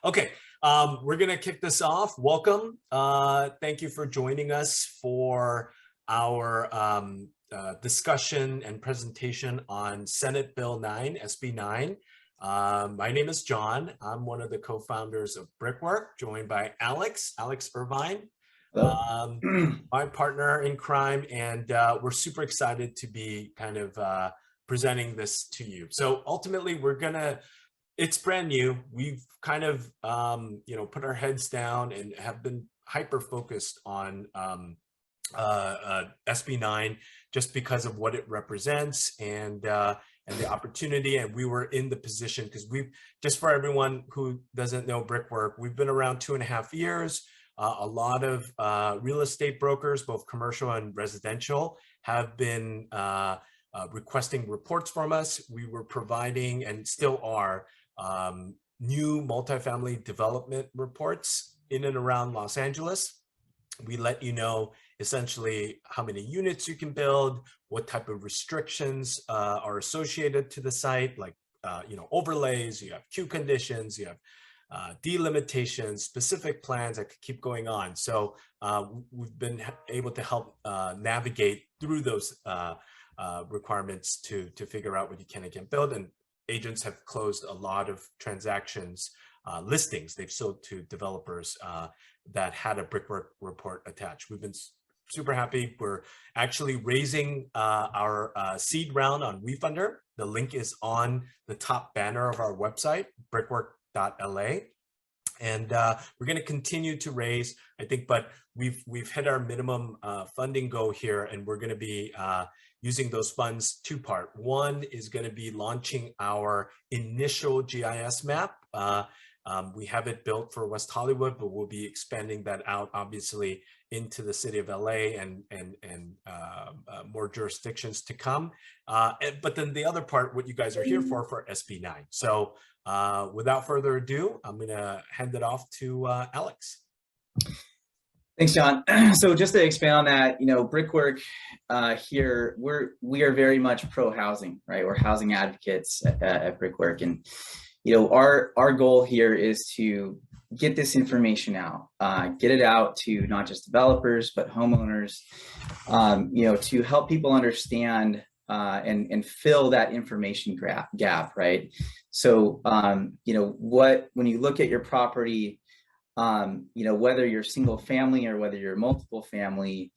Okay, we're gonna kick this off. Welcome. Thank you for joining us for our discussion and presentation on Senate Bill 9, SB9. My name is John. I'm one of the co-founders of Brickwork, joined by Alex Irvine, my partner in crime, and we're super excited to be kind of presenting this to you. So ultimately, it's brand new. We've kind of, put our heads down and have been hyper focused on SB9 just because of what it represents and the opportunity. And we were in the position because just for everyone who doesn't know Brickwork, we've been around 2.5 years. A lot of real estate brokers, both commercial and residential, have been requesting reports from us. We were providing, and still are, new multifamily development reports in and around Los Angeles. We let you know essentially how many units you can build, what type of restrictions are associated to the site, like overlays, you have queue conditions, you have delimitations, specific plans. I could keep going on. So we've been able to help navigate through those requirements to figure out what you can and can't build. And agents have closed a lot of transactions, listings they've sold to developers that had a Brickwork report attached. We've been super happy. We're actually raising our seed round on WeFunder. The link is on the top banner of our website, brickwork.la. And we're going to continue to raise, I think, but we've hit our minimum funding goal here, and we're going to be using those funds two-part. One is going to be launching our initial GIS map. We have it built for West Hollywood, but we'll be expanding that out, obviously, into the city of LA and more jurisdictions to come. But then the other part, what you guys are here for SB9. So without further ado, I'm going to hand it off to Alex. Thanks, John. So just to expand on that, Brickwork here, we are very much pro-housing, right? We're housing advocates at Brickwork, and our goal here is to get this information out, get it out to not just developers but homeowners, to help people understand and fill that information gap, right? So when you look at your property, whether you're single family or whether you're multiple family,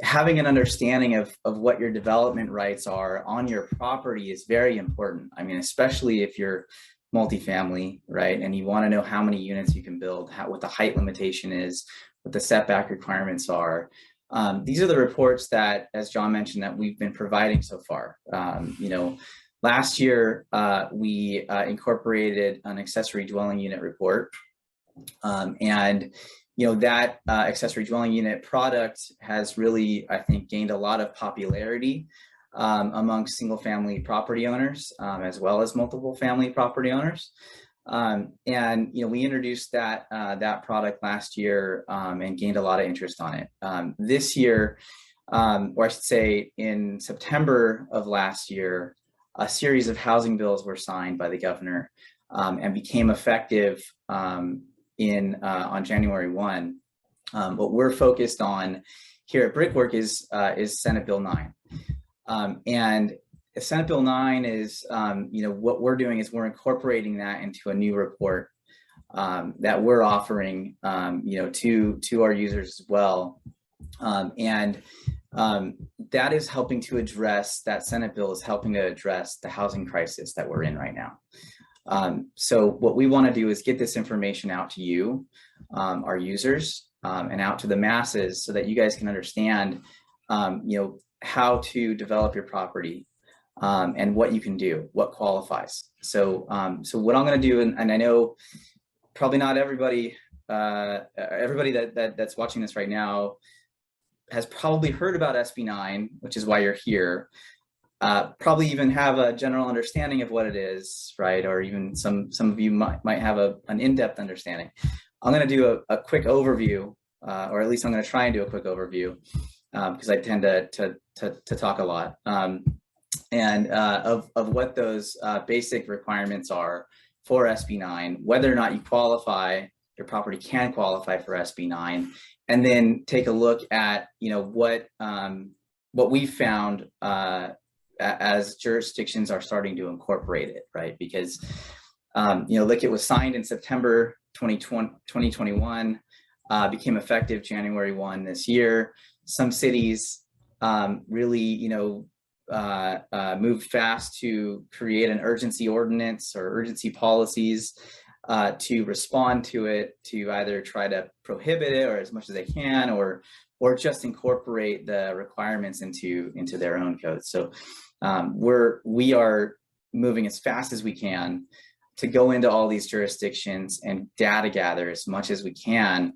having an understanding of what your development rights are on your property is very important. I mean, especially if you're multifamily, right? And you want to know how many units you can build, what the height limitation is, what the setback requirements are. These are the reports that, as John mentioned, that we've been providing so far. Last year, we incorporated an accessory dwelling unit report. That accessory dwelling unit product has really, I think, gained a lot of popularity amongst single family property owners, as well as multiple family property owners. We introduced that product last year and gained a lot of interest on it. This year, or I should say in September of last year, a series of housing bills were signed by the governor and became effective on January 1. What we're focused on here at Brickwork is Senate Bill 9. And Senate Bill 9 is, what we're doing is we're incorporating that into a new report that we're offering, to our users as well. That is helping to address, that Senate bill is helping to address the housing crisis that we're in right now. So what we want to do is get this information out to you, our users, and out to the masses so that you guys can understand, how to develop your property and what you can do, what qualifies. So what I'm going to do, and I know probably not everybody that's watching this right now has probably heard about SB9, which is why you're here. Probably even have a general understanding of what it is, right? Or even some of you might have an in-depth understanding. I'm going to do a quick overview, or at least I'm going to try and do a quick overview, because I tend to talk a lot, and of what those basic requirements are for SB9, whether or not you qualify, your property can qualify for SB9, and then take a look at, what we found as jurisdictions are starting to incorporate it, right? Because, look, it was signed in September 2021, became effective January 1 this year. Some cities really, moved fast to create an urgency ordinance or urgency policies to respond to it, to either try to prohibit it or as much as they can, or just incorporate the requirements into their own codes. So we are moving as fast as we can to go into all these jurisdictions and data gather as much as we can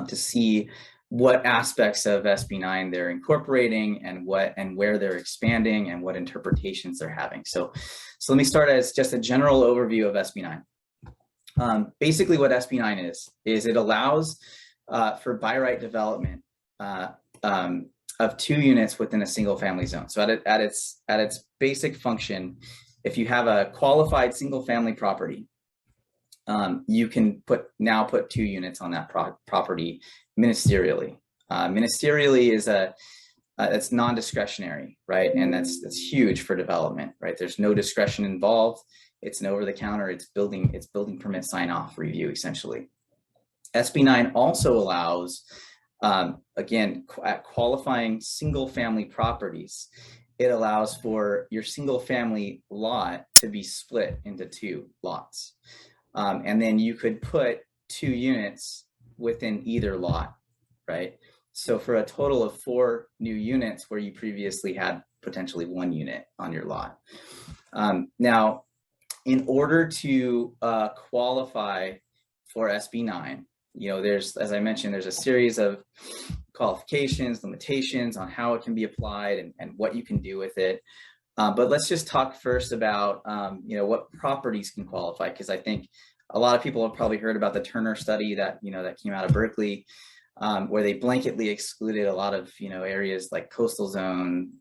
to see what aspects of SB9 they're incorporating and where they're expanding and what interpretations they're having. So let me start as just a general overview of SB9. Basically what SB9 is it allows for by right development of 2 units within a single family zone. So at its basic function, if you have a qualified single family property, you can now put 2 units on that property ministerially. Ministerially is it's non-discretionary, right? And that's huge for development, right? There's no discretion involved. It's an over-the-counter. It's building permit sign-off review essentially. SB9 also allows, again, at qualifying single family properties, it allows for your single family lot to be split into 2 lots. And then you could put 2 units within either lot, right? So for a total of 4 new units where you previously had potentially 1 unit on your lot. Now, in order to qualify for SB9, as I mentioned, there's a series of qualifications, limitations on how it can be applied and what you can do with it. But let's just talk first about, what properties can qualify, because I think a lot of people have probably heard about the Turner study that came out of Berkeley, where they blanketly excluded a lot of, areas like coastal zone,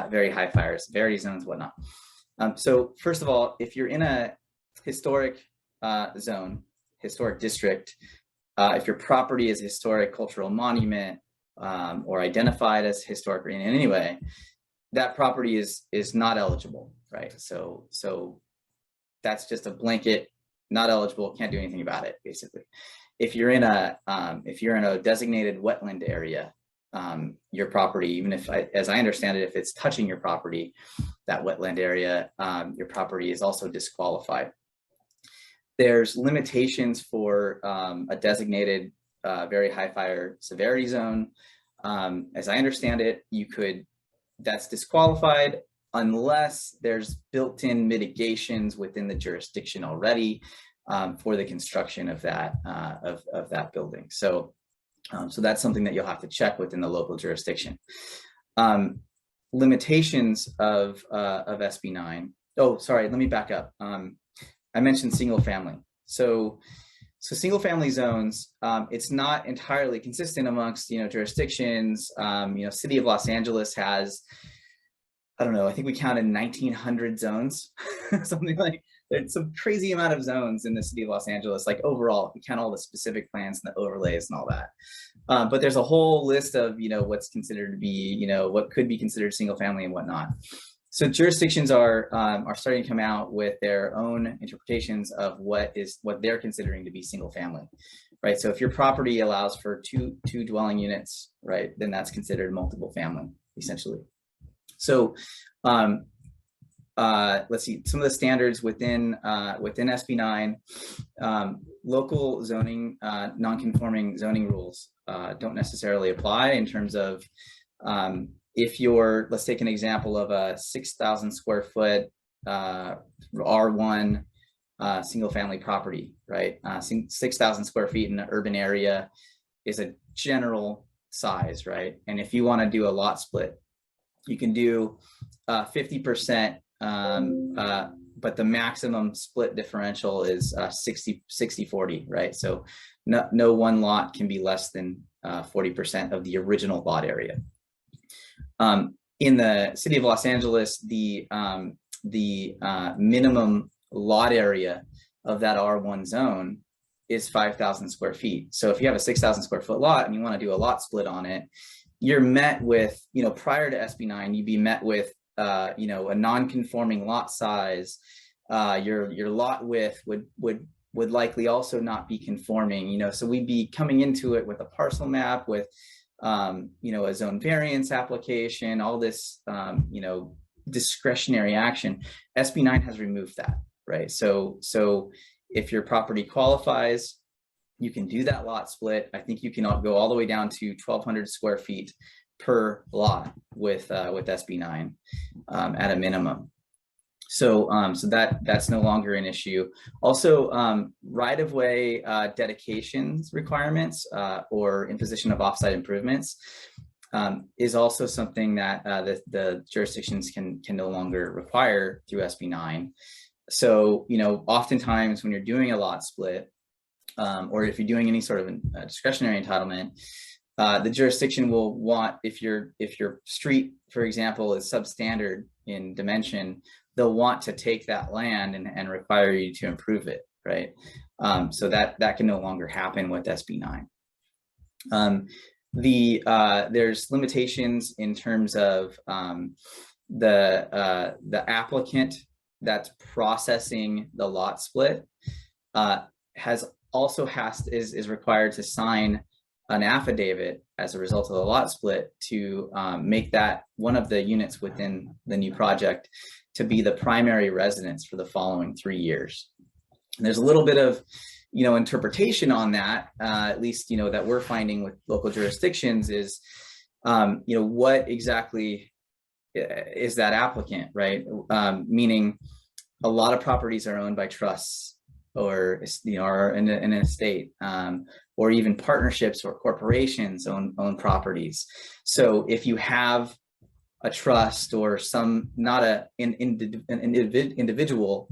very high fire severity zones, whatnot. So first of all, if you're in a historic zone, historic district, if your property is a historic cultural monument or identified as historic in any way, that property is not eligible, right? So that's just a blanket, not eligible, can't do anything about it, basically. If you're in a designated wetland area, your property, even if, as I understand it, if it's touching your property, that wetland area, your property is also disqualified. There's limitations for a designated very high fire severity zone. As I understand it, that's disqualified unless there's built-in mitigations within the jurisdiction already for the construction of that building. So that's something that you'll have to check within the local jurisdiction. Limitations of SB9. Oh, sorry, let me back up. I mentioned single family. So single family zones, it's not entirely consistent amongst, jurisdictions. City of Los Angeles has, I don't know, I think we counted 1,900 zones, something like, there's some crazy amount of zones in the city of Los Angeles, like overall, we count all the specific plans and the overlays and all that. But there's a whole list of, what's considered to be, what could be considered single family and whatnot. So jurisdictions are starting to come out with their own interpretations of what they're considering to be single family, right? So if your property allows for two dwelling units, right, then that's considered multiple family, essentially. So let's see, some of the standards within SB9, local zoning, non-conforming zoning rules don't necessarily apply in terms of let's take an example of a 6,000 square foot R1 single family property, right? 6,000 square feet in an urban area is a general size, right? And if you want to do a lot split, you can do 50%, but the maximum split differential is 60-40, right? So no one lot can be less than 40% of the original lot area. In the city of Los Angeles, the minimum lot area of that R1 zone is 5,000 square feet. So if you have a 6,000 square foot lot and you want to do a lot split on it, you're met with, prior to SB9, you'd be met with, a non-conforming lot size. Your lot width would likely also not be conforming, so we'd be coming into it with a parcel map, with a zone variance application, all this discretionary action. SB9 has removed that, right? So if your property qualifies, you can do that lot split. I think you can go all the way down to 1,200 square feet per lot with SB9 at a minimum. So that's no longer an issue. Also, right-of-way dedications requirements or imposition of offsite improvements is also something that the jurisdictions can no longer require through SB9. So, oftentimes when you're doing a lot split, or if you're doing any sort of a discretionary entitlement, the jurisdiction will want, if your street, for example, is substandard in dimension, they'll want to take that land and require you to improve it, right? So that can no longer happen with SB9. There's limitations in terms of the applicant that's processing the lot split is required to sign an affidavit as a result of the lot split to make that one of the units within the new project to be the primary residence for the following 3 years. And there's a little bit of interpretation on that, at least that we're finding with local jurisdictions is what exactly is that applicant, right? Meaning a lot of properties are owned by trusts or are in an estate, or even partnerships or corporations own properties. So if you have a trust or an individual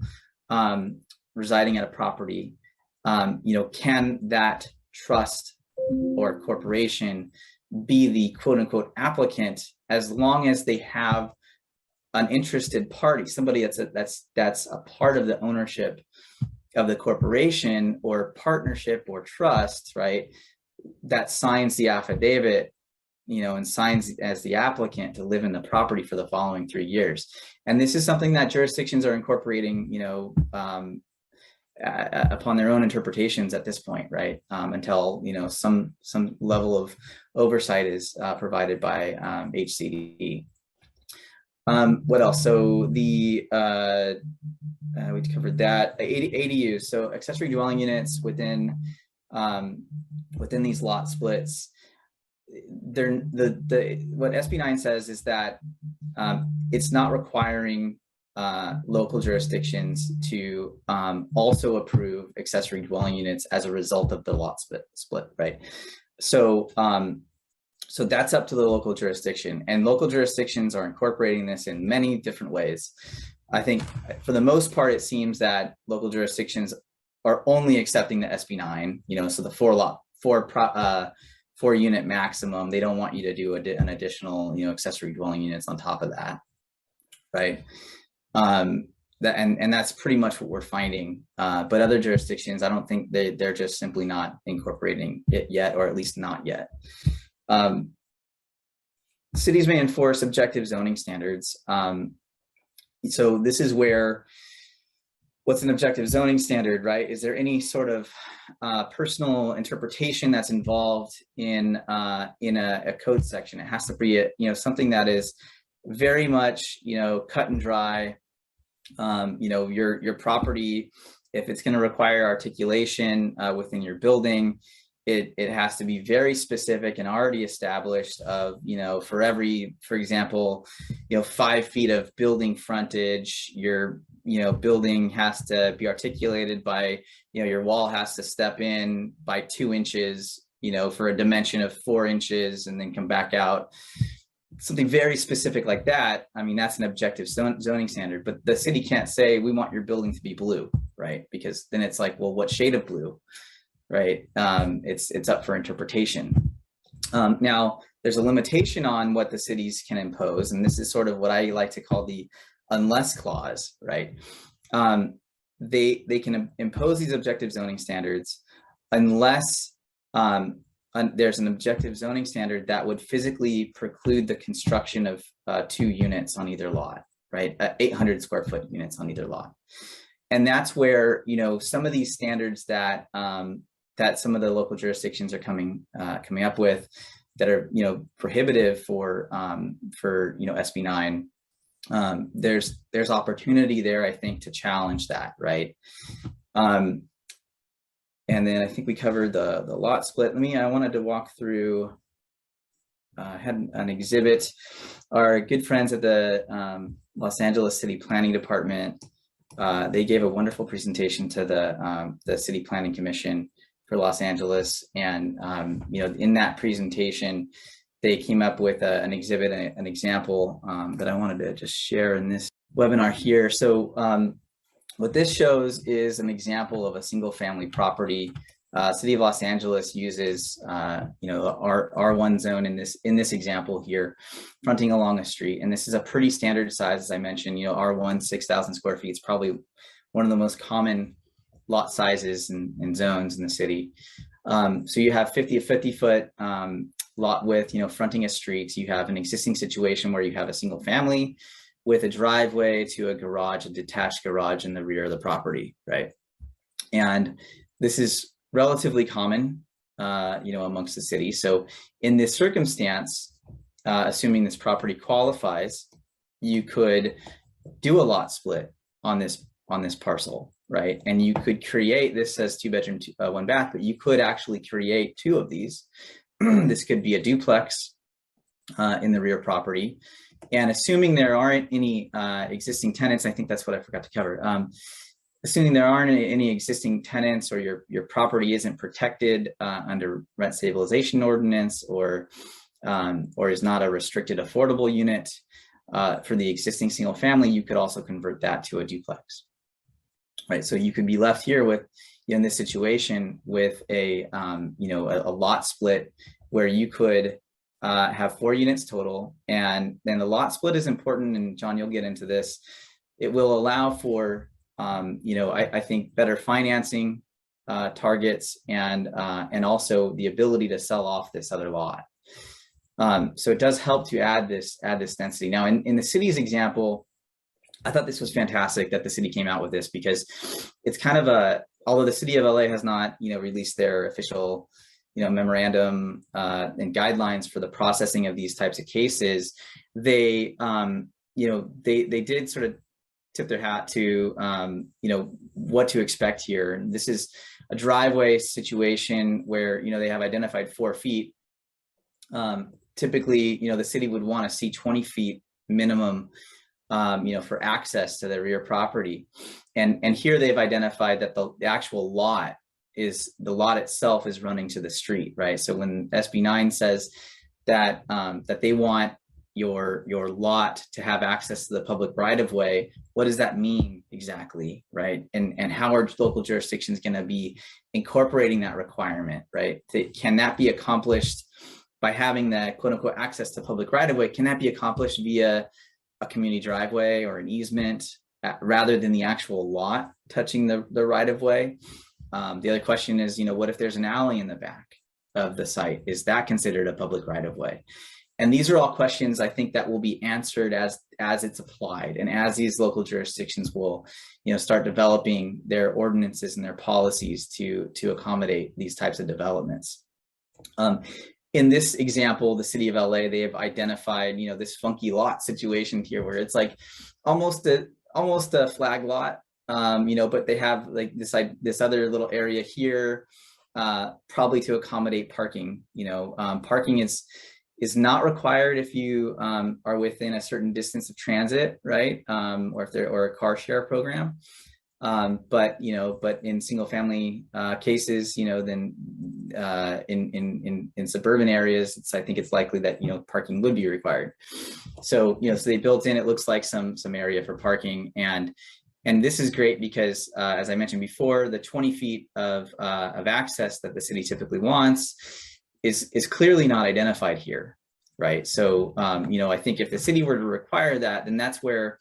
residing at a property, can that trust or corporation be the quote unquote applicant, as long as they have an interested party, somebody that's a part of the ownership of the corporation or partnership or trust, right, that signs the affidavit, and signs as the applicant to live in the property for the following 3 years. And this is something that jurisdictions are incorporating, upon their own interpretations at this point, right? Until some level of oversight is provided by HCD. What else? So we covered that. ADUs, so accessory dwelling units within these lot splits. What SB9 says is that it's not requiring local jurisdictions to also approve accessory dwelling units as a result of the lot split, right? So that's up to the local jurisdiction, and local jurisdictions are incorporating this in many different ways. I think for the most part, it seems that local jurisdictions are only accepting the SB9, so the 4 unit maximum. They don't want you to do an additional, accessory dwelling units on top of that, right? And that's pretty much what we're finding. But other jurisdictions, I don't think they're just simply not incorporating it yet, or at least not yet. Cities may enforce objective zoning standards. So this is where, what's an objective zoning standard, right? Is there any sort of personal interpretation that's involved in a code section? It has to be something that is very much cut and dry. Your property, if it's going to require articulation within your building, it has to be very specific and already established of, for example, 5 feet of building frontage, your building has to be articulated by, your wall has to step in by 2 inches, for a dimension of 4 inches, and then come back out. Something very specific like that. I mean, that's an objective zoning standard, but the city can't say, we want your building to be blue, right? Because then it's like, well, what shade of blue, right? It's up for interpretation. Now, there's a limitation on what the cities can impose, and this is sort of what I like to call the unless clause, right? they can impose these objective zoning standards unless there's an objective zoning standard that would physically preclude the construction of 2 units on either lot, right? 800 square foot units on either lot. And that's where, you know, some of these standards that that some of the local jurisdictions are coming up with that are, you know, prohibitive for you know, SB9. There's opportunity there, I think, to challenge that, right? And then I think we covered the lot split. I wanted to walk through, had an exhibit. Our good friends at the Los Angeles City Planning Department, they gave a wonderful presentation to the City Planning Commission for Los Angeles. And, you know, in that presentation, they came up with an exhibit, an example that I wanted to just share in this webinar here. So what this shows is an example of a single family property. City of Los Angeles uses, you know, R1 zone in this example here, fronting along a street. And this is a pretty standard size, as I mentioned, you know, R1, 6,000 square feet. It's probably one of the most common lot sizes and zones in the city. So you have 50 foot lot width, you know, fronting a street. You have an existing situation where you have a single family with a driveway to a garage, a detached garage in the rear of the property, right? And this is relatively common, you know, amongst the city. So in this circumstance, assuming this property qualifies, you could do a lot split on this parcel, right? And you could create, this says 2 bedroom, 1 bath, but you could actually create 2 of these. This could be a duplex in the rear property. And assuming there aren't any existing tenants, I think that's what I forgot to cover. Assuming there aren't any existing tenants, or your property isn't protected under rent stabilization ordinance, or is not a restricted affordable unit for the existing single family, you could also convert that to a duplex, right? So you could be left here with, in this situation, with a you know, a lot split where you could have 4 units total. And then the lot split is important, and John, you'll get into this. It will allow for you know, I think better financing targets, and also the ability to sell off this other lot. So it does help to add this density. Now, in the city's example, I thought this was fantastic that the city came out with this, because it's kind of although the city of LA has not, you know, released their official, you know, memorandum and guidelines for the processing of these types of cases, they, you know, they did sort of tip their hat to, you know, what to expect here. And this is a driveway situation where, you know, they have identified 4 feet. Typically, you know, the city would want to see 20 feet minimum, you know, for access to the rear property. And here they've identified that the actual lot itself is running to the street, right? So when SB9 says that that they want your lot to have access to the public right of way, what does that mean exactly, right? And how are local jurisdictions going to be incorporating that requirement, right? Can that be accomplished by having that quote unquote access to public right of way? Can that be accomplished via a community driveway or an easement rather than the actual lot touching the right of way? The other question is, you know, what if there's an alley in the back of the site? Is that considered a public right of way? And these are all questions, I think, that will be answered as it's applied, and as these local jurisdictions will, you know, start developing their ordinances and their policies to accommodate these types of developments. In this example, the city of LA, they have identified, you know, this funky lot situation here, where it's like almost a flag lot, you know, but they have like this other little area here, probably to accommodate parking. You know, parking is not required if you are within a certain distance of transit, right? Or a car share program. But in single family cases, you know, then in suburban areas, I think it's likely that, you know, parking would be required. So, you know, so they built in, it looks like some area for parking, and this is great because, as I mentioned before, the 20 feet of access that the city typically wants is clearly not identified here, right? So, you know, I think if the city were to require that, then that's where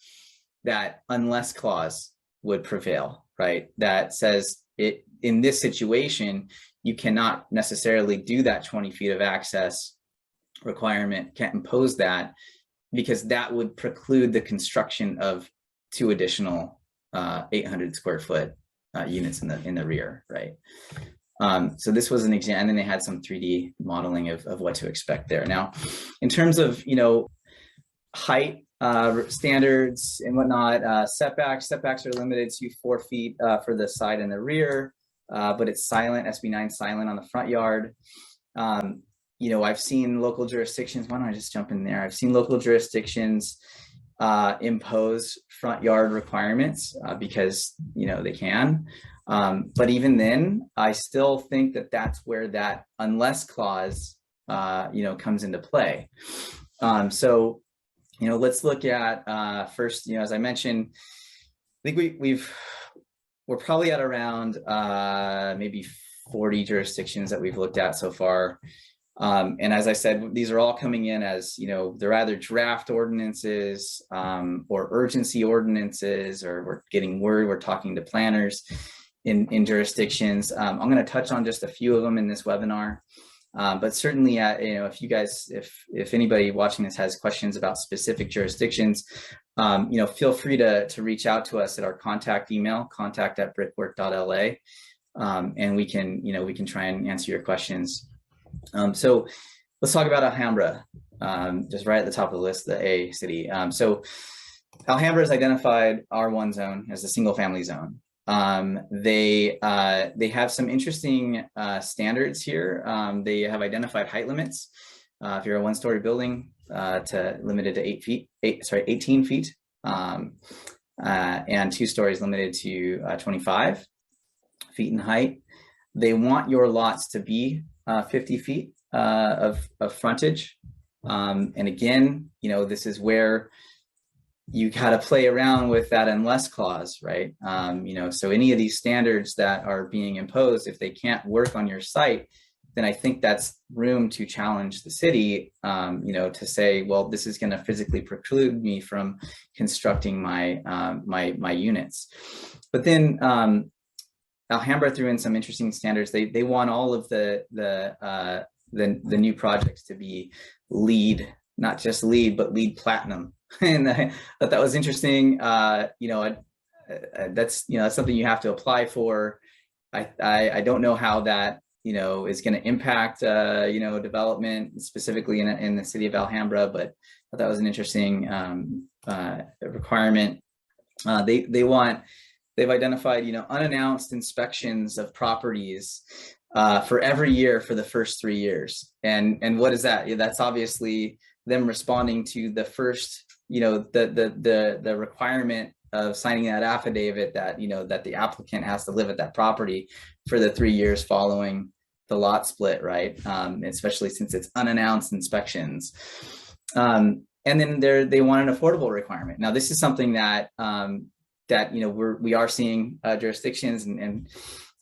that unless clause would prevail, right? That says it in this situation, you cannot necessarily do that 20 feet of access requirement, can't impose that, because that would preclude the construction of 2 additional 800 square foot units in the rear, right? So this was an example, and then they had some 3D modeling of what to expect there. Now, in terms of, you know, height standards and whatnot, setbacks are limited to 4 feet for the side and the rear, but it's silent, SB9 silent on the front yard. You know, I've seen local jurisdictions, why don't I just jump in there? I've seen local jurisdictions impose front yard requirements because, you know, they can. But even then, I still think that that's where that unless clause, you know, comes into play. So, you know, let's look at first, you know, as I mentioned, I think we're probably at around maybe 40 jurisdictions that we've looked at so far. And as I said, these are all coming in as, you know, they're either draft ordinances or urgency ordinances, or we're getting word, we're talking to planners in jurisdictions. I'm going to touch on just a few of them in this webinar. But certainly, you know, if you guys, if anybody watching this has questions about specific jurisdictions, you know, feel free to reach out to us at our contact email, contact@brickwork.la, and we can, you know, we can try and answer your questions. So let's talk about Alhambra, just right at the top of the list, the A city. So Alhambra has identified R1 zone as a single family zone. They have some interesting standards here. They have identified height limits. If you're a 1-story building, to limited to 18 feet, and 2 stories limited to 25 feet in height. They want your lots to be 50 feet of frontage. And again, you know, this is where you got to play around with that unless clause, right? You know, so any of these standards that are being imposed, if they can't work on your site, then I think that's room to challenge the city, you know, to say, well, this is going to physically preclude me from constructing my my units. But then Alhambra threw in some interesting standards. They want all of the new projects to be LEED, not just LEED, but LEED Platinum. And I thought that was interesting. You know, that's, you know, that's something you have to apply for. I don't know how that, you know, is going to impact, you know, development specifically in the city of Alhambra, but I thought that was an interesting requirement. They've identified, you know, unannounced inspections of properties for every year for the first 3 years. And what is that? Yeah, that's obviously them responding to the first, you know, the requirement of signing that affidavit that, you know, that the applicant has to live at that property for the 3 years following the lot split, right? Especially since it's unannounced inspections. And then they want an affordable requirement. Now, this is something that that, you know, we are seeing jurisdictions, and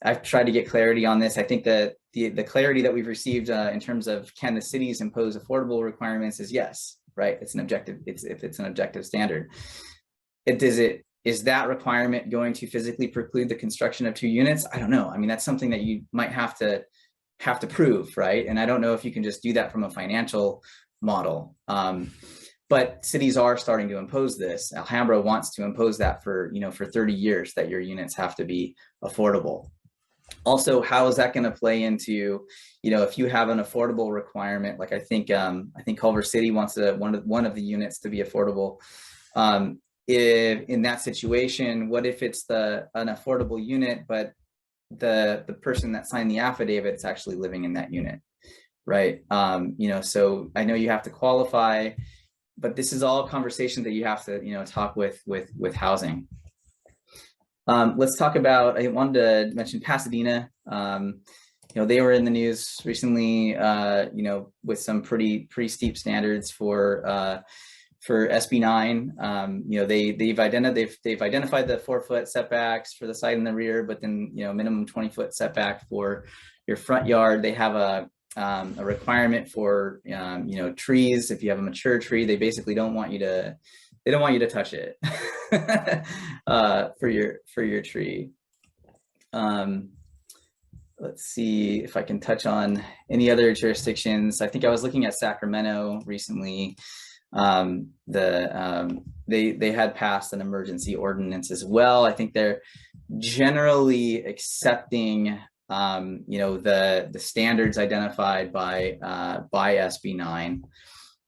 I've tried to get clarity on this. I think that the clarity that we've received in terms of can the cities impose affordable requirements is yes, right? It's an objective. If it's an objective standard. Is that requirement going to physically preclude the construction of 2 units? I don't know. I mean, that's something that you might have to prove, right? And I don't know if you can just do that from a financial model. But cities are starting to impose this. Alhambra wants to impose that for, you know, for 30 years, that your units have to be affordable. Also, how is that going to play into, you know, if you have an affordable requirement, like I think Culver City wants one of the units to be affordable. If in that situation, what if it's an affordable unit, but the person that signed the affidavit is actually living in that unit, right? You know, so I know you have to qualify, but this is all conversation that you have to, you know, talk with housing. Let's talk about, I wanted to mention Pasadena. You know, they were in the news recently, you know, with some pretty steep standards for SB9. You know, they've identified the 4-foot setbacks for the side and the rear, but then, you know, minimum 20-foot setback for your front yard. They have a requirement for, you know, trees. If you have a mature tree, they basically don't want you to touch it for your tree. Let's see if I can touch on any other jurisdictions. I think I was looking at Sacramento recently. They had passed an emergency ordinance as well. I think they're generally accepting the standards identified by SB9,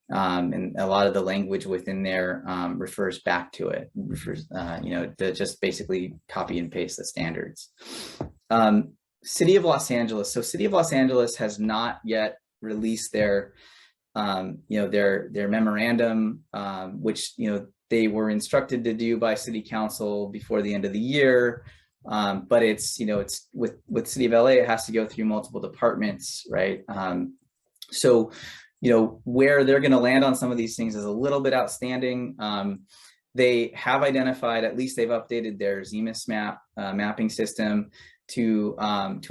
and a lot of the language within there refers back to it, to just basically copy and paste the standards. City of Los Angeles. So City of Los Angeles has not yet released their memorandum, which they were instructed to do by City Council before the end of the year. But it's with City of LA, it has to go through multiple departments, right? So where they're going to land on some of these things is a little bit outstanding. They have identified, at least they've updated their ZEMA mapping system to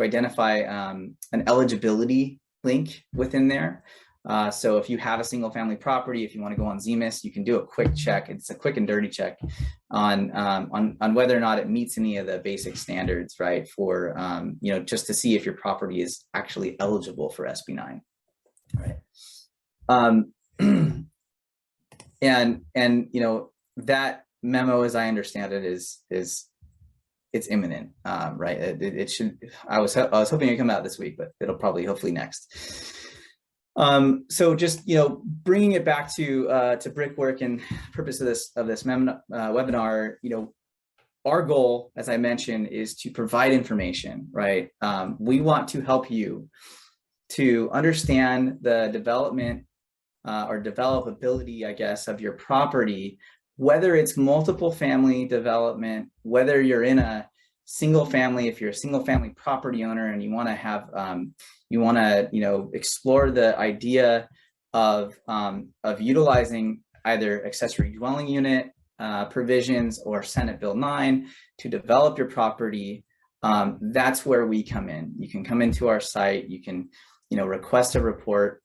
identify an eligibility link within there. So if you have a single family property, if you want to go on ZEMA, you can do a quick check. It's a quick and dirty check on whether or not it meets any of the basic standards, right? For, just to see if your property is actually eligible for SB9, right? That memo, as I understand it, it's imminent, right? It should. I was hoping it'd come out this week, but it'll probably hopefully next. So just bringing it back to Brickwork and purpose of this webinar, our goal, as I mentioned, is to provide information, right? We want to help you to understand the development or developability, I guess, of your property, whether it's multiple family development, whether you're in a single family, if you're a single family property owner and you want to have, explore the idea of utilizing either accessory dwelling unit provisions or Senate Bill 9 to develop your property, that's where we come in. You can come into our site, you can, request a report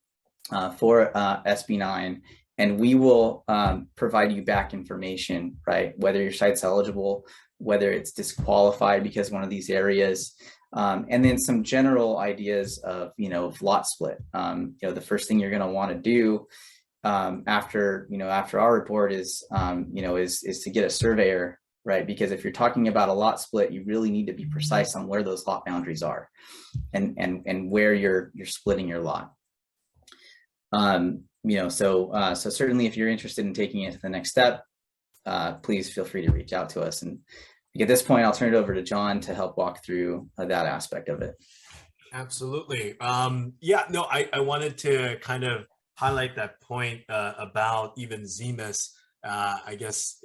for SB9, and we will provide you back information, right? Whether your site's eligible, whether it's disqualified because one of these areas, and then some general ideas of, lot split. The first thing you're going to want to do after our report is to get a surveyor, right? Because if you're talking about a lot split, you really need to be precise on where those lot boundaries are and where you're splitting your lot. So certainly if you're interested in taking it to the next step, please feel free to reach out to us. And at this point, I'll turn it over to John to help walk through that aspect of it. Absolutely. I wanted to kind of highlight that point about even ZEMAs. I guess,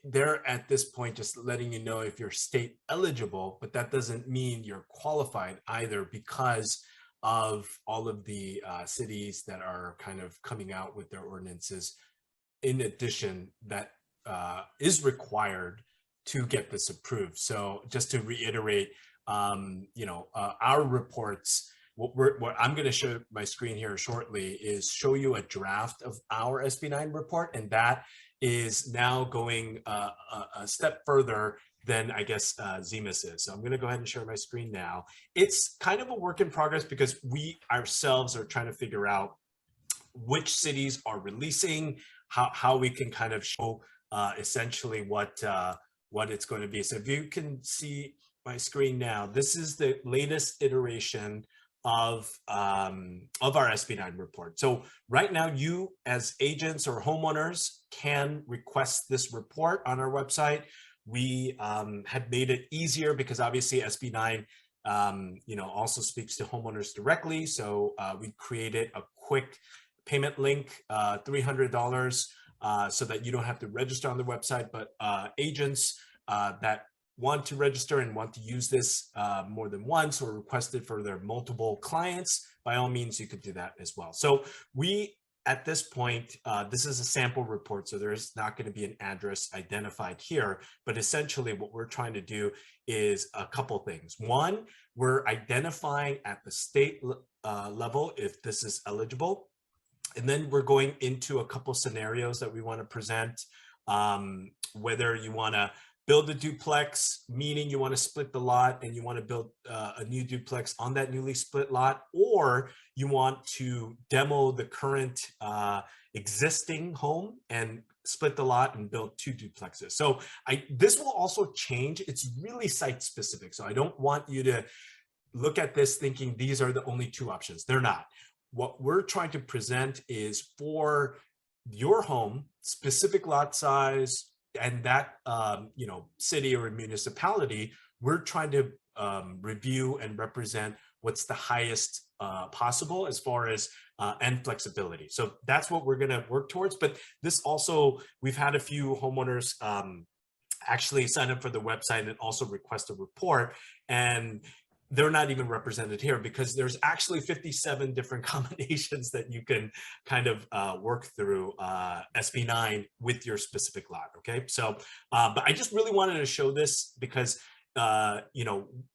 they're at this point just letting you know if you're state eligible, but that doesn't mean you're qualified either, because of all of the cities that are kind of coming out with their ordinances. In addition, that is required to get this approved. So just to reiterate, our reports, what I'm going to show my screen here shortly is show you a draft of our SB9 report, and that is now going a step further than I guess ZEMA's is. So I'm going to go ahead and share my screen now. It's kind of a work in progress because we ourselves are trying to figure out which cities are releasing, how we can kind of show essentially what it's going to be. So if you can see my screen now, this is the latest iteration of our SB9 report. So right now, you as agents or homeowners can request this report on our website. We had made it easier because obviously SB9 also speaks to homeowners directly. So we created a quick payment link, $300, so that you don't have to register on the website, but agents that want to register and want to use this more than once or request it for their multiple clients, by all means, you could do that as well. So we, at this point, this is a sample report, so there's not going to be an address identified here, but essentially what we're trying to do is a couple things. One, we're identifying at the state level if this is eligible. And then we're going into a couple scenarios that we want to present, whether you want to build a duplex, meaning you want to split the lot and you want to build a new duplex on that newly split lot, or you want to demo the current existing home and split the lot and build 2 duplexes. So this will also change. It's really site specific. So I don't want you to look at this thinking these are the only 2 options. They're not. What we're trying to present is for your home, specific lot size, and that city or municipality, we're trying to review and represent what's the highest possible as far as and flexibility. So that's what we're going to work towards. But this also, we've had a few homeowners actually sign up for the website and also request a report, and they're not even represented here because there's actually 57 different combinations that you can kind of work through SB9 with your specific lot. Okay, so but I just really wanted to show this because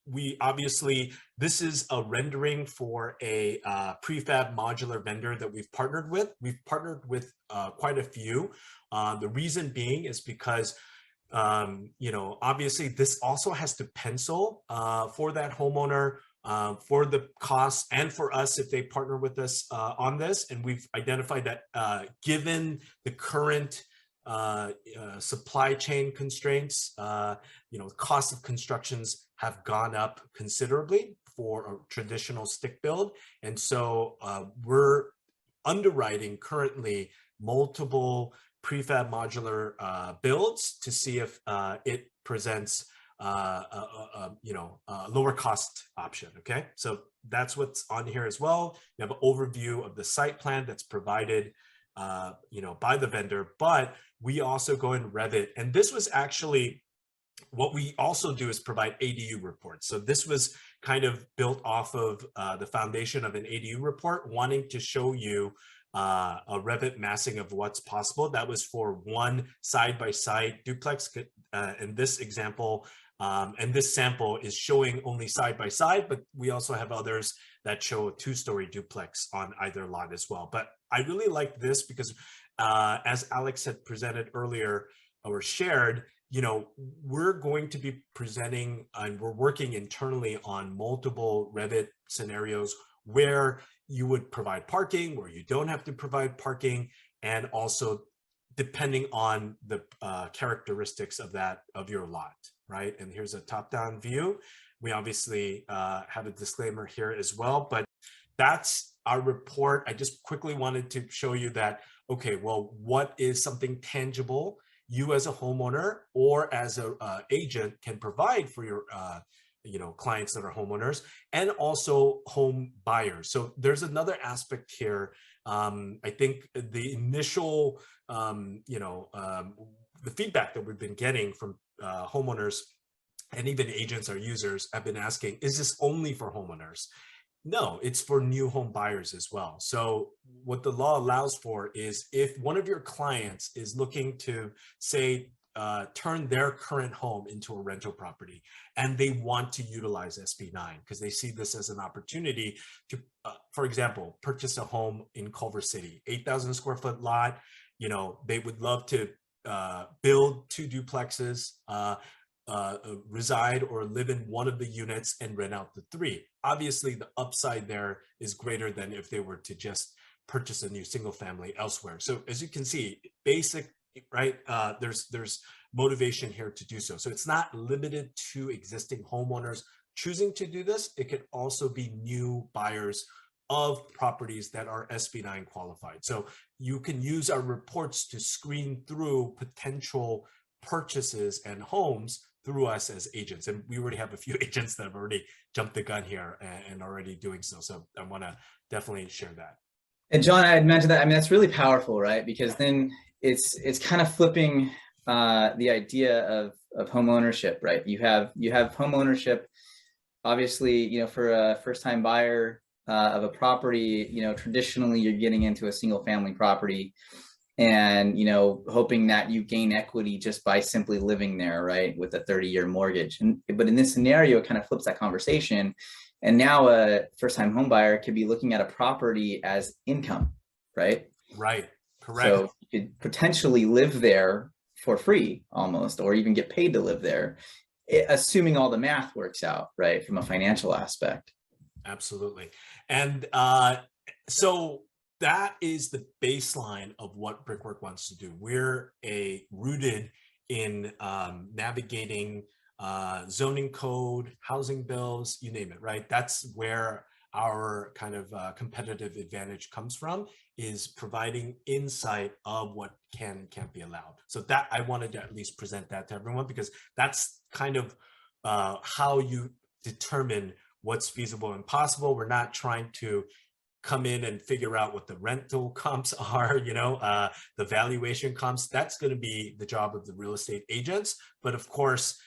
we obviously, this is a rendering for a prefab modular vendor that we've partnered with. We've partnered with quite a few. The reason being is because obviously this also has to pencil for that homeowner, for the costs, and for us if they partner with us on this. And we've identified that given the current supply chain constraints, cost of constructions have gone up considerably for a traditional stick build. And so we're underwriting currently multiple prefab modular builds to see if it presents a lower cost option. Okay, so that's what's on here as well. You have an overview of the site plan that's provided by the vendor, but we also go in Revit, and this was actually what we also do is provide ADU reports. So this was kind of built off of the foundation of an ADU report, wanting to show you a Revit massing of what's possible. That was for one side-by-side duplex, and this example and this sample is showing only side-by-side, but we also have others that show a 2-story duplex on either lot as well. But I really like this because as Alex had presented earlier or shared, we're going to be presenting and we're working internally on multiple Revit scenarios where you would provide parking, where you don't have to provide parking, and also depending on the characteristics of your lot, right? And here's a top-down view. We obviously have a disclaimer here as well, but that's our report. I just quickly wanted to show you that, okay, well, what is something tangible you as a homeowner or as a agent can provide for your clients that are homeowners and also home buyers. So there's another aspect here. I think the initial, the feedback that we've been getting from homeowners and even agents or users have been asking, is this only for homeowners? No, it's for new home buyers as well. So what the law allows for is if one of your clients is looking to, say, turn their current home into a rental property and they want to utilize SB9 because they see this as an opportunity to, for example, purchase a home in Culver City, 8,000 square foot lot, they would love to build 2 duplexes, reside or live in one of the units and rent out the 3. Obviously, the upside there is greater than if they were to just purchase a new single family elsewhere. So as you can see, basic, right? There's motivation here to do so. So it's not limited to existing homeowners choosing to do this. It could also be new buyers of properties that are SB9 qualified. So you can use our reports to screen through potential purchases and homes through us as agents. And we already have a few agents that have already jumped the gun here and already doing so. So I want to definitely share that. And John, I had mentioned that. I mean, that's really powerful, right? Because then it's kind of flipping the idea of home ownership, right? You have home ownership, obviously, for a first-time buyer of a property, traditionally you're getting into a single family property and, hoping that you gain equity just by simply living there, right? With a 30-year mortgage. But in this scenario, it kind of flips that conversation. And now a first-time home buyer could be looking at a property as income, right? Right, correct. So you could potentially live there for free almost, or even get paid to live there, assuming all the math works out, right, from a financial aspect. Absolutely. And so that is the baseline of what Brickwork wants to do. We're rooted in navigating zoning code, housing bills, you name it, right? That's where our kind of competitive advantage comes from, is providing insight of what can and can't be allowed. So that I wanted to at least present that to everyone, because that's kind of how you determine what's feasible and possible. We're not trying to come in and figure out what the rental comps are, the valuation comps. That's going to be the job of the real estate agents. But of course,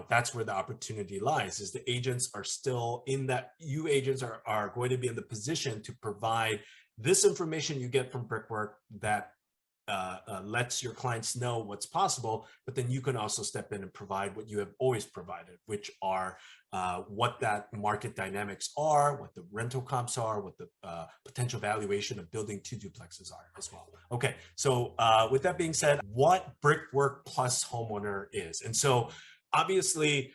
that's where the opportunity lies, is the agents are still in that. You agents are going to be in the position to provide this information you get from Brickwork that lets your clients know what's possible, but then you can also step in and provide what you have always provided, which are what that market dynamics are, what the rental comps are, what the potential valuation of building 2 duplexes are as well. Okay, so with that being said, what Brickwork plus Homeowner is. And so obviously,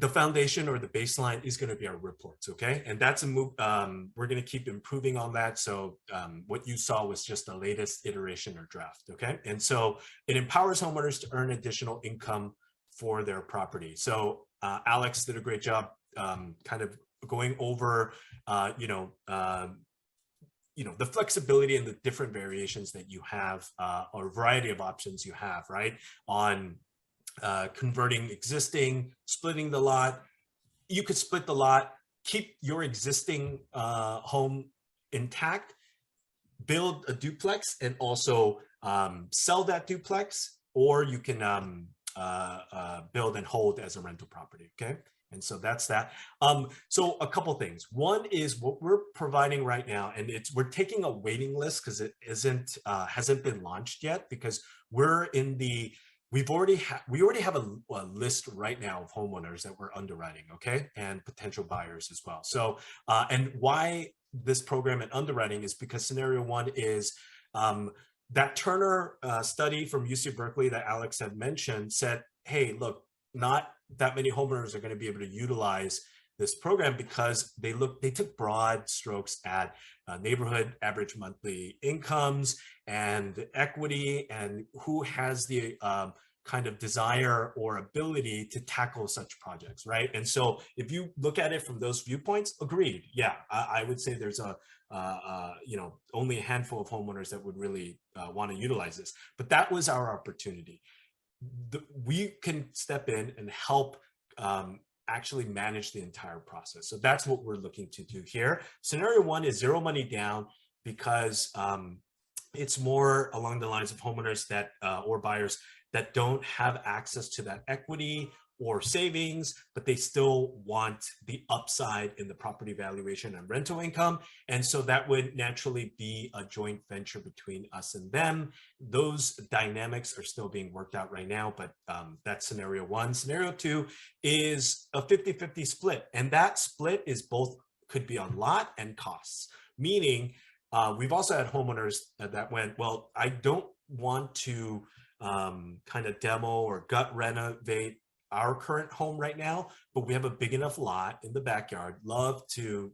the foundation or the baseline is going to be our reports, okay? And that's a move. We're going to keep improving on that. So what you saw was just the latest iteration or draft, okay? And so it empowers homeowners to earn additional income for their property. So Alex did a great job kind of going over, the flexibility and the different variations that you have, or a variety of options you have, right? On converting existing, splitting the lot. You could split the lot, keep your existing home intact, build a duplex, and also sell that duplex, or you can build and hold as a rental property, okay? And so that's that. So a couple things. One is what we're providing right now, and we're taking a waiting list because it hasn't been launched yet, because we're in the we already have a list right now of homeowners that we're underwriting, okay, and potential buyers as well. So, and why this program and underwriting is because scenario one is that Turner study from UC Berkeley that Alex had mentioned said, hey, look, not that many homeowners are going to be able to utilize this program because they took broad strokes at neighborhood average monthly incomes and equity, and who has the kind of desire or ability to tackle such projects, right? And so if you look at it from those viewpoints, agreed, yeah, I would say there's only a handful of homeowners that would really want to utilize this. But that was our opportunity. We can step in and help actually manage the entire process. So that's what we're looking to do here. Scenario one is zero money down, because it's more along the lines of homeowners that or buyers that don't have access to that equity or savings, but they still want the upside in the property valuation and rental income. And so that would naturally be a joint venture between us and them. Those dynamics are still being worked out right now, but that's scenario one. Scenario two is a 50-50 split. And that split is both, could be on lot and costs, meaning we've also had homeowners that went, well, I don't want to kind of demo or gut renovate our current home right now, but we have a big enough lot in the backyard. Love to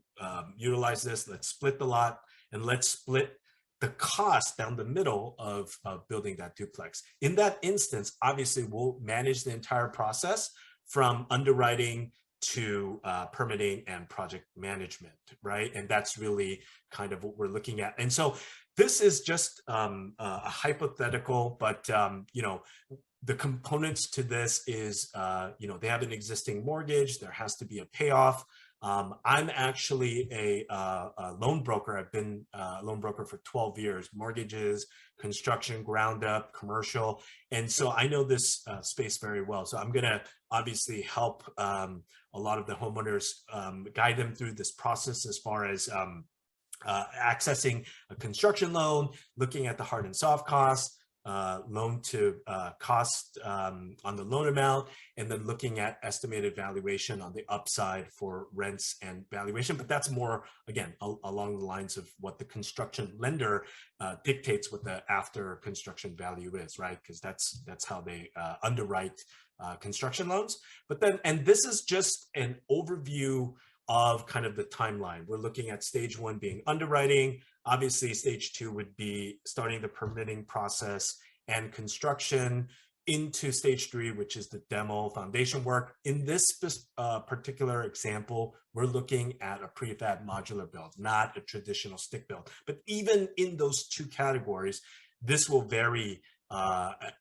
utilize this. Let's split the lot and let's split the cost down the middle of building that duplex. In that instance, obviously, we'll manage the entire process from underwriting to permitting and project management, right? And that's really kind of what we're looking at. And so this is just a hypothetical, but the components to this is, they have an existing mortgage. There has to be a payoff. I'm actually a loan broker. I've been a loan broker for 12 years, mortgages, construction, ground up, commercial. And so I know this space very well. So I'm going to obviously help a lot of the homeowners, guide them through this process as far as accessing a construction loan, looking at the hard and soft costs, loan to cost on the loan amount, and then looking at estimated valuation on the upside for rents and valuation. But that's more, again, along the lines of what the construction lender dictates what the after construction value is, right? Because that's how they underwrite construction loans. But then, and this is just an overview of kind of the timeline. We're looking at stage 1 being underwriting. Obviously, stage 2 would be starting the permitting process and construction, into stage 3, which is the demo foundation work. In this particular example, we're looking at a prefab modular build, not a traditional stick build. But even in those two categories, this will vary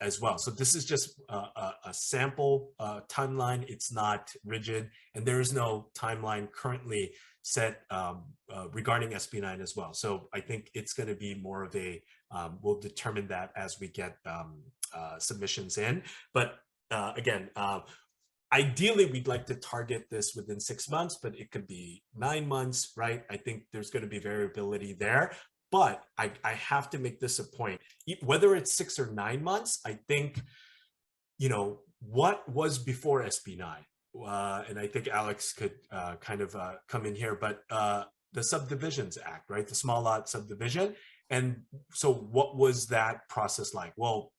as well. So this is just a sample timeline. It's not rigid, and there is no timeline currently set regarding SB9 as well. So I think it's going to be more of a, we'll determine that as we get submissions in. But again, ideally, we'd like to target this within 6 months, but it could be 9 months, right? I think there's going to be variability there. But I have to make this a point, whether it's 6 or 9 months, I think, you know, what was before SB9, and I think Alex could kind of come in here, but the Subdivisions Act, right? The small lot subdivision. And so what was that process like? Well,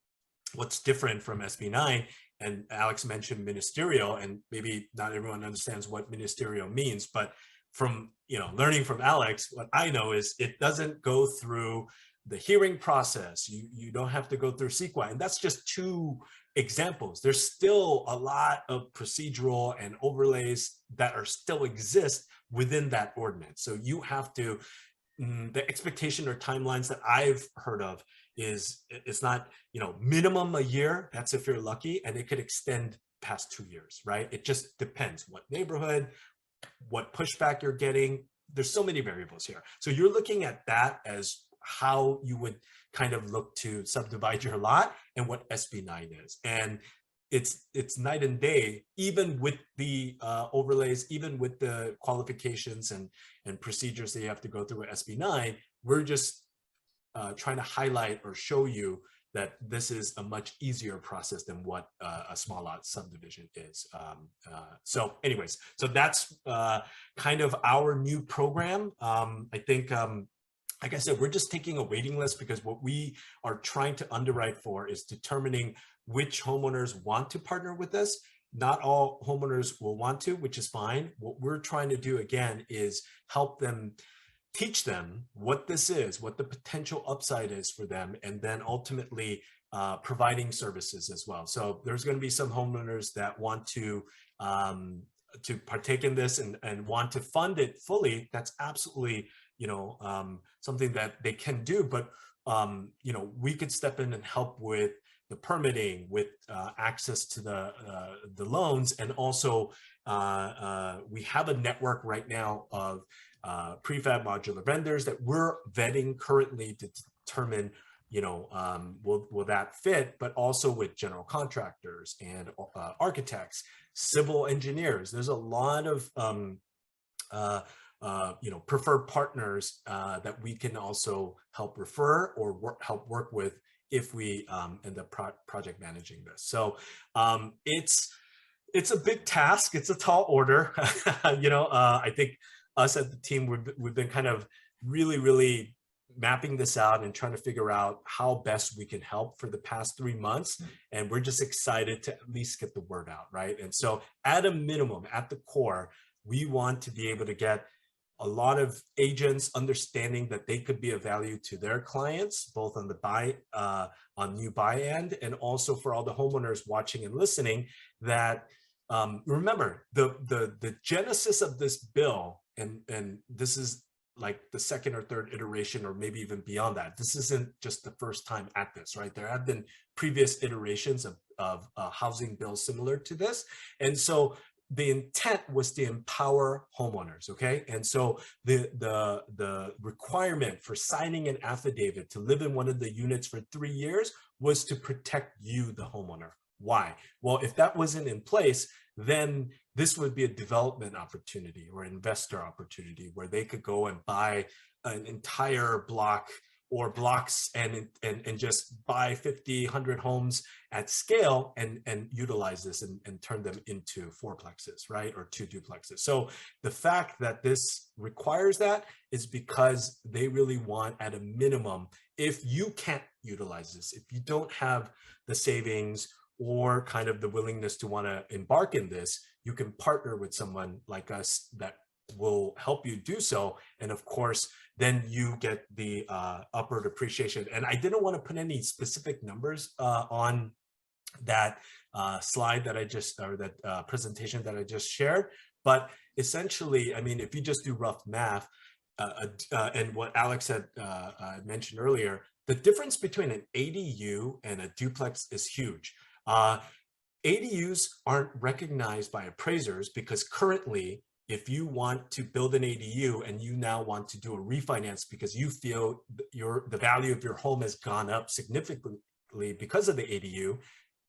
what's different from SB9, and Alex mentioned ministerial, and maybe not everyone understands what ministerial means, but from, you know, learning from Alex, what I know is it doesn't go through the hearing process. You don't have to go through CEQA, and that's just 2 examples. There's still a lot of procedural and overlays that are still exist within that ordinance. So you have to, the expectation or timelines that I've heard of is, it's not, you know, minimum a year. That's if you're lucky, and it could extend past 2 years, right? It just depends what neighborhood, what pushback you're getting. There's so many variables here. So you're looking at that as how you would kind of look to subdivide your lot and what SB9 is. And it's night and day, even with the overlays, even with the qualifications and procedures that you have to go through with SB9. We're just trying to highlight or show you that this is a much easier process than what a small lot subdivision is. So anyways, so that's kind of our new program. I think, like I said, we're just taking a waiting list because what we are trying to underwrite for is determining which homeowners want to partner with us. Not all homeowners will want to, which is fine. What we're trying to do, again, is help them, teach them what this is, what the potential upside is for them, and then ultimately providing services as well. So there's going to be some homeowners that want to partake in this and want to fund it fully. That's absolutely, you know, something that they can do. But you know, we could step in and help with the permitting, with access to the loans, and also we have a network right now of prefab modular vendors that we're vetting currently to determine, you know, will that fit, but also with general contractors and architects, civil engineers. There's a lot of you know, preferred partners that we can also help refer or help work with if we end up project managing this. So it's a big task. It's a tall order. You know, I think us at the team, we've been kind of really mapping this out and trying to figure out how best we can help for the past 3 months. And we're just excited to at least get the word out, right? And so at a minimum, at the core, we want to be able to get a lot of agents understanding that they could be of value to their clients, both on the on new buy end, and also for all the homeowners watching and listening, that remember the genesis of this bill, and this is like the second or third iteration, or maybe even beyond that. This isn't just the first time at this, right? There have been previous iterations of housing bills similar to this. And so the intent was to empower homeowners, okay? And so the requirement for signing an affidavit to live in one of the units for 3 years was to protect you, the homeowner. Why? Well, if that wasn't in place, then this would be a development opportunity or investor opportunity where they could go and buy an entire block or blocks and just buy 50, 100 homes at scale and utilize this and turn them into fourplexes, right? Or 2 duplexes. So the fact that this requires that is because they really want, at a minimum, if you can't utilize this, if you don't have the savings or kind of the willingness to want to embark in this, you can partner with someone like us that will help you do so. And of course, then you get the upward appreciation. And I didn't want to put any specific numbers on that slide that I just, or that presentation that I just shared. But essentially, I mean, if you just do rough math, and what Alex had mentioned earlier, the difference between an ADU and a duplex is huge. ADUs aren't recognized by appraisers because currently, if you want to build an ADU and you now want to do a refinance because you feel the value of your home has gone up significantly because of the ADU,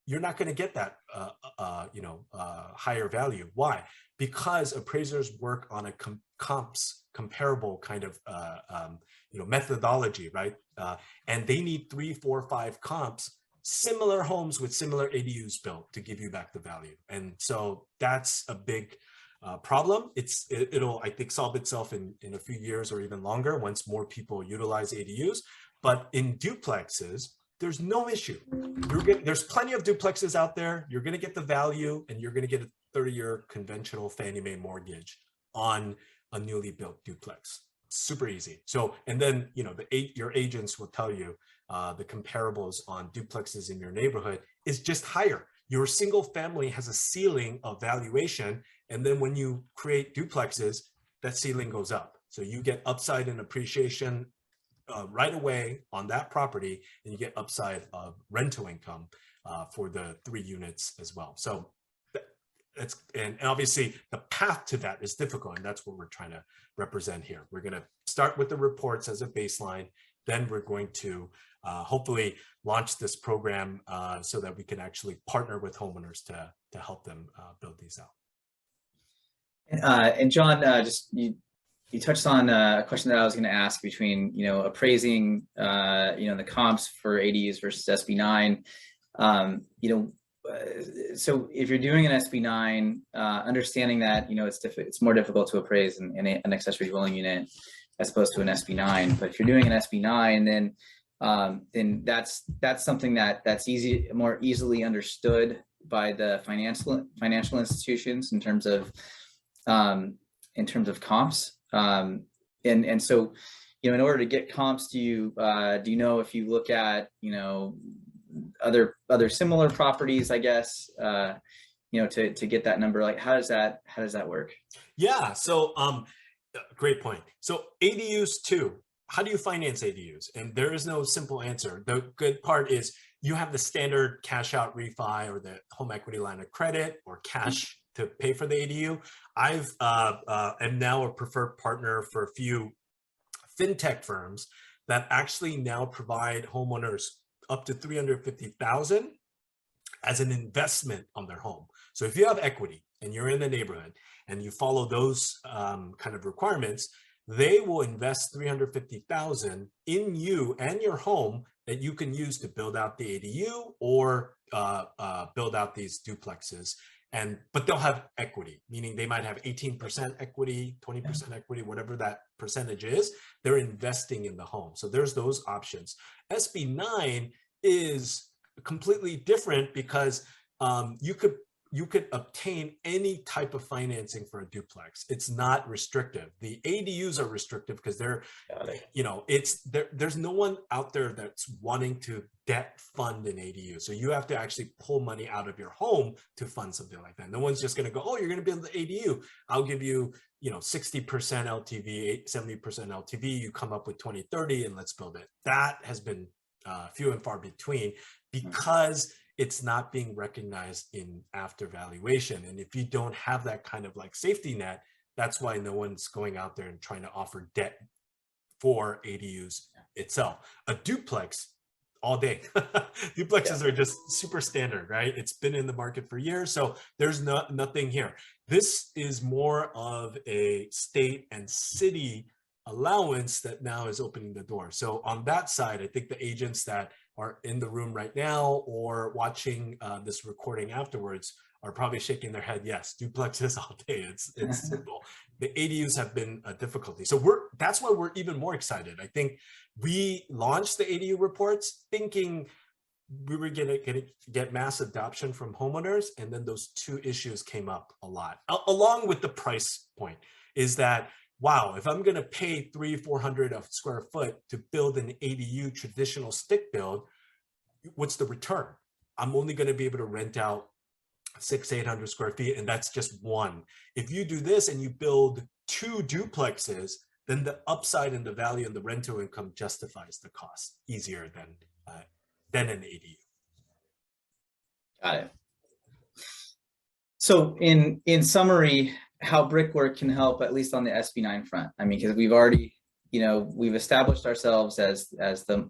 you're not going to get that higher value. Why? Because appraisers work on a comparable kind of methodology, right? And they need 3, 4, 5 comps, similar homes with similar ADUs built to give you back the value. And so that's a big problem. It'll, I think, solve itself in a few years or even longer once more people utilize ADUs. But in duplexes, there's no issue. There's plenty of duplexes out there. You're going to get the value, and you're going to get a 30-year conventional Fannie Mae mortgage on a newly built duplex. Super easy. So, and then, you know, your agents will tell you the comparables on duplexes in your neighborhood is just higher. Your single family has a ceiling of valuation, and then when you create duplexes, that ceiling goes up. So you get upside in appreciation right away on that property, and you get upside of rental income for the 3 units as well. So and obviously the path to that is difficult, and that's what we're trying to represent here. We're going to start with the reports as a baseline, then we're going to hopefully launch this program so that we can actually partner with homeowners to help them build these out. And John, just you touched on a question that I was going to ask between, you know, appraising, the comps for ADUs versus SB9. So if you're doing an SB9, understanding that, you know, it's more difficult to appraise an accessory dwelling unit as opposed to an SB9. But if you're doing an SB9, then that's something that's more easily understood by the financial institutions in terms of comps. And so, you know, in order to get comps, do you know if you look at, you know, other similar properties, I guess, to get that number, like how does that work? Yeah. So, great point. So ADUs too, how do you finance ADUs? And there is no simple answer. The good part is you have the standard cash out refi or the home equity line of credit or cash to pay for the ADU. am now a preferred partner for a few fintech firms that actually now provide homeowners up to $350,000 as an investment on their home. So if you have equity and you're in the neighborhood and you follow those kind of requirements, they will invest $350,000 in you and your home that you can use to build out the ADU or build out these duplexes. But they'll have equity, meaning they might have 18% equity, 20% equity, whatever that percentage is. They're investing in the home. So there's those options. SB9 is completely different because you could obtain any type of financing for a duplex. It's not restrictive. The ADUs are restrictive because they're, there's no one out there that's wanting to debt fund an ADU. So you have to actually pull money out of your home to fund something like that. No one's just going to go, oh, you're going to build the ADU. I'll give you, 60% LTV, 70% LTV. You come up with 20, 30 and let's build it. That has been few and far between because it's not being recognized in after valuation. And if you don't have that kind of like safety net, that's why no one's going out there and trying to offer debt for ADUs itself. A duplex all day. Duplexes are just super standard, right? It's been in the market for years. So there's nothing here. This is more of a state and city allowance that now is opening the door. So on that side, I think the agents that are in the room right now or watching this recording afterwards are probably shaking their head. Yes, duplexes all day. It's simple. The ADUs have been a difficulty. So that's why we're even more excited. I think we launched the ADU reports thinking we were gonna get mass adoption from homeowners, and then those two issues came up a lot, along with the price point, is that, wow, if I'm gonna pay $300-400 a square foot to build an ADU traditional stick build, what's the return? I'm only gonna be able to rent out 600-800 square feet, and that's just one. If you do this and you build 2 duplexes, then the upside and the value and the rental income justifies the cost easier than an ADU. Got it. So in summary, how Brickwork can help, at least on the SB9 front. I mean, because we've already, we've established ourselves as the,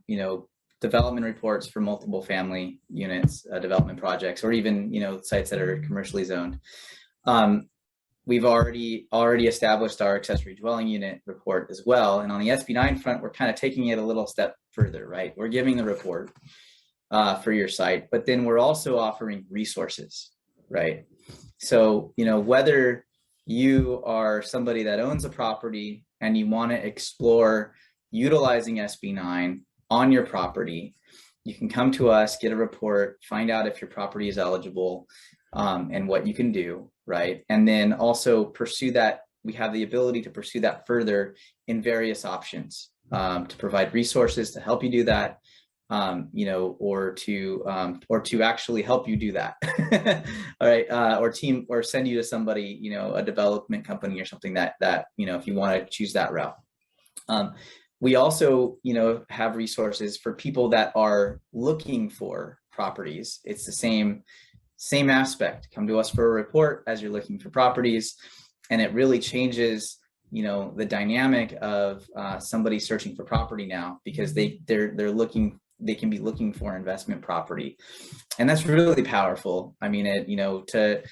development reports for multiple family units, development projects, or even, sites that are commercially zoned. We've already established our accessory dwelling unit report as well. And on the SB9 front, we're kind of taking it a little step further, right? We're giving the report for your site, but then we're also offering resources, right? So, whether you are somebody that owns a property and you want to explore utilizing SB9 on your property, you can come to us, get a report, find out if your property is eligible, and what you can do, right? And then also pursue that. We have the ability to pursue that further in various options, to provide resources to help you do that, or to actually help you do that. All right. Or send you to somebody, a development company or something that, if you want to choose that route. We also, have resources for people that are looking for properties. It's the same aspect. Come to us for a report as you're looking for properties, and it really changes, the dynamic of somebody searching for property now, because they can be looking for investment property, and that's really powerful. I mean, to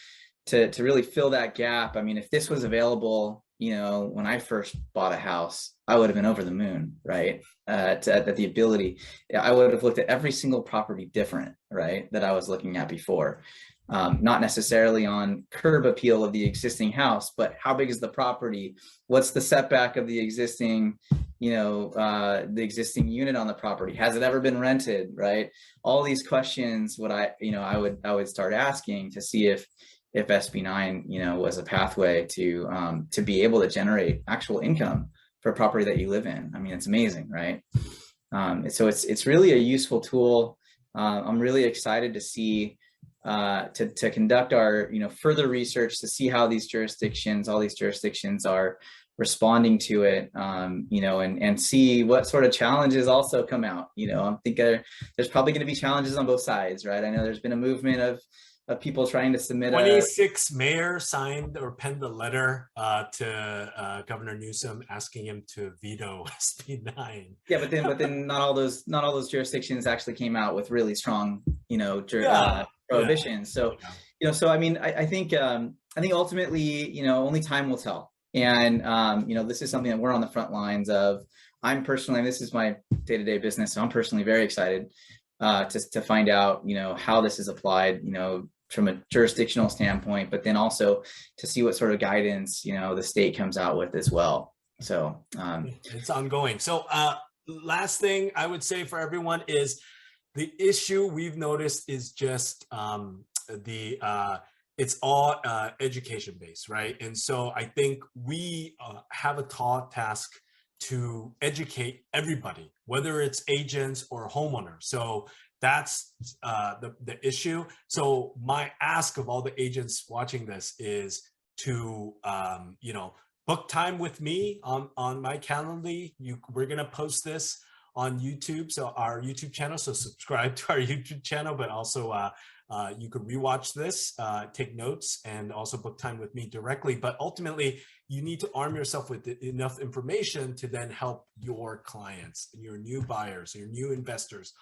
really fill that gap. I mean, if this was available, when I first bought a house, I would have been over the moon, right? At the ability, I would have looked at every single property different, right? That I was looking at before. Not necessarily on curb appeal of the existing house, but how big is the property? What's the setback of the existing, the existing unit on the property? Has it ever been rented, right? All these questions, I would start asking to see if SB9, was a pathway to be able to generate actual income for a property that you live in. I mean, it's amazing, right? So it's really a useful tool. I'm really excited to see, to conduct our, further research to see how all these jurisdictions are responding to it, and see what sort of challenges also come out. I'm thinking there's probably going to be challenges on both sides, right? I know there's been a movement of people trying to submit 26 mayors signed or penned a letter to Governor Newsom asking him to veto SB9. Yeah, but then not all those jurisdictions actually came out with really strong, prohibitions. So, so I mean, I think ultimately, only time will tell. And this is something that we're on the front lines of. I'm personally, this is my day-to-day business, so I'm personally very excited to find out, how this is applied, from a jurisdictional standpoint, but then also to see what sort of guidance, the state comes out with as well. So it's ongoing. So last thing I would say for everyone is the issue we've noticed is just it's all education based, right? And so I think we have a tall task to educate everybody, whether it's agents or homeowners. So that's the issue. So my ask of all the agents watching this is to, book time with me on my Calendly. We're going to post this on YouTube, so our YouTube channel. So subscribe to our YouTube channel, but also you could rewatch this, take notes, and also book time with me directly. But ultimately, you need to arm yourself with enough information to then help your clients, your new buyers, your new investors.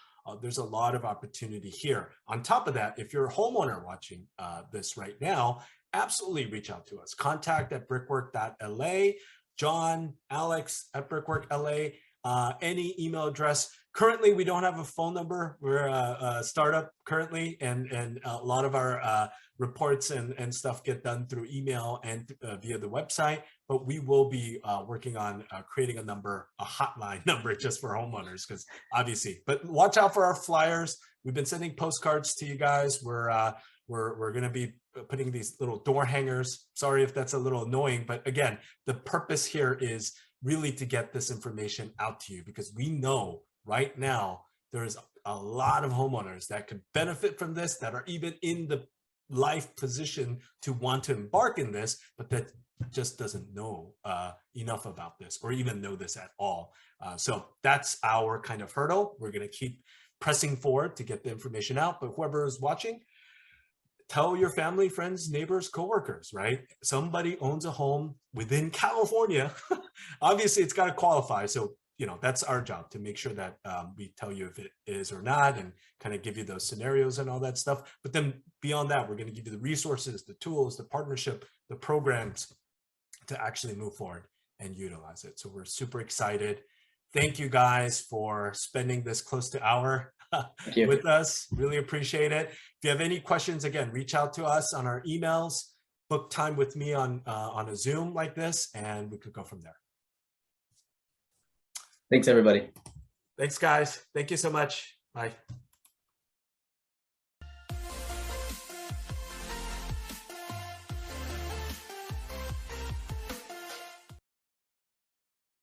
There's a lot of opportunity here. On top of that, if you're a homeowner watching this right now, absolutely reach out to us. Contact at brickwork.la. John, Alex at Brickwork LA, any email address. Currently, we don't have a phone number. We're a startup currently, and a lot of our reports and stuff get done through email and via the website. But we will be working on creating a number, a hotline number just for homeowners, because obviously. But watch out for our flyers. We've been sending postcards to you guys. We're going to be putting these little door hangers. Sorry if that's a little annoying, but again, the purpose here is really to get this information out to you, because we know right now there's a lot of homeowners that could benefit from this, that are even in the life position to want to embark in this, but that just doesn't know enough about this, or even know this at all. So that's our kind of hurdle. We're going to keep pressing forward to get the information out, but whoever is watching, tell your family, friends, neighbors, coworkers, right? Somebody owns a home within California. Obviously, it's got to qualify. So, that's our job, to make sure that we tell you if it is or not, and kind of give you those scenarios and all that stuff. But then beyond that, we're going to give you the resources, the tools, the partnership, the programs to actually move forward and utilize it. So we're super excited. Thank you guys for spending this close to hour with us. Really appreciate it. If you have any questions, again, reach out to us on our emails, book time with me on a Zoom like this, and we could go from there. Thanks, everybody. Thanks, guys. Thank you so much. Bye.